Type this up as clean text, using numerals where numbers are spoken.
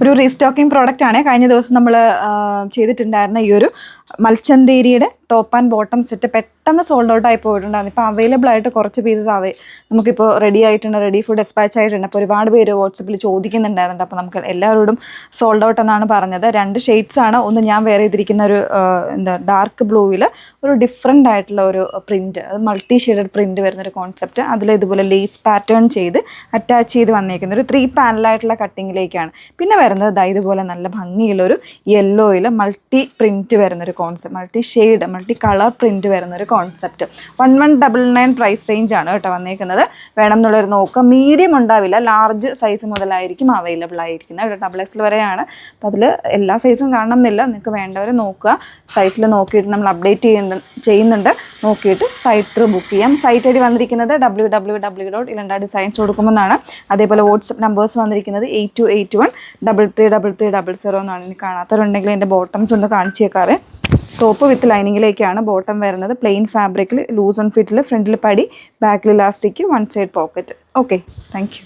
ഒരു restocking product ആണ്. കഴിഞ്ഞ ദിവസം നമ്മൾ ചെയ്തിട്ടുണ്ടായിരുന്ന ഈ ഒരു മൽച്ചന്തേരിയുടെ ടോപ്പ് ആൻഡ് ബോട്ടം സെറ്റ് പെട്ടെന്ന് സോൾഡ് ഔട്ട് ആയി പോയിട്ടുണ്ടായിരുന്നു. ഇപ്പോൾ അവൈലബിൾ ആയിട്ട് കുറച്ച് പീസസ് നമുക്കിപ്പോൾ റെഡി ആയിട്ടുണ്ട്, റെഡി ഫുഡ് ഡെസ്പാച്ച് ആയിട്ടുണ്ട്. അപ്പോൾ ഒരുപാട് പേര് വാട്സപ്പിൽ ചോദിക്കുന്നുണ്ടായിരുന്നു. അപ്പോൾ നമുക്ക് എല്ലാവരോടും സോൾഡ് ഔട്ട് എന്നാണ് പറഞ്ഞത്. 2 ഷെയ്ഡ്സ് ആണ്. ഒന്ന് ഞാൻ വേറെ ചെയ്തിരിക്കുന്ന ഒരു ഡാർക്ക് ബ്ലൂവിൽ ഒരു ഡിഫറെൻ്റ് ആയിട്ടുള്ള ഒരു പ്രിൻറ്റ്, അത് മൾട്ടി ഷെയ്ഡഡ് പ്രിൻറ്റ് വരുന്നൊരു കോൺസെപ്റ്റ്. അതിൽ ഇതുപോലെ ലേസ് പാറ്റേൺ ചെയ്ത് അറ്റാച്ച് ചെയ്ത് വന്നേക്കുന്ന ഒരു 3 പാനലായിട്ടുള്ള കട്ടിങ്ങിലേക്കാണ്. പിന്നെ വരുന്നത് ഇതുപോലെ നല്ല ഭംഗിയുള്ളൊരു യെല്ലോയിൽ മൾട്ടി പ്രിൻറ്റ് വരുന്നൊരു concept, multi shade multi colour print വരുന്നൊരു കോൺസെപ്റ്റ്. 1199 പ്രൈസ് റേഞ്ച് ആണ് കേട്ടോ വന്നേക്കുന്നത്. വേണം എന്നുള്ളൊരു നോക്കുക. മീഡിയം ഉണ്ടാവില്ല, ലാർജ് സൈസ് മുതലായിരിക്കും അവൈലബിൾ ആയിരിക്കുന്നത് കേട്ടോ. XXL വരെയാണ്. അപ്പോൾ അതിൽ എല്ലാ സൈസും കാണണം എന്നില്ല. നിങ്ങൾക്ക് വേണ്ടവർ നോക്കുക. സൈറ്റിൽ നോക്കിയിട്ട് നമ്മൾ അപ്ഡേറ്റ് ചെയ്യുന്നുണ്ട്. നോക്കിയിട്ട് സൈറ്റ് ത്രൂ ബുക്ക് ചെയ്യാം. സൈറ്റ് ഐ ഡി വന്നിരിക്കുന്നത് www.ilanda-designs കൊടുക്കുമെന്നാണ്. അതേപോലെ വാട്സപ്പ് നമ്പേഴ്സ് വന്നിരിക്കുന്നത് 8281333300 എന്നാണ്. ഇനി കാണാത്തവരുണ്ടെങ്കിൽ എൻ്റെ ബോട്ടംസ് ഒന്ന് കാണിച്ചേക്കാറ്. ടോപ്പ് വിത്ത് ലൈനിങ്ങിലേക്കാണ് ബോട്ടം വരുന്നത്. പ്ലെയിൻ ഫാബ്രിക്കിൽ ലൂസ് ഓൺ ഫിറ്റിൽ, ഫ്രണ്ടിൽ പടി, ബാക്കിൽ elastic, 1 side pocket. Okay, thank you.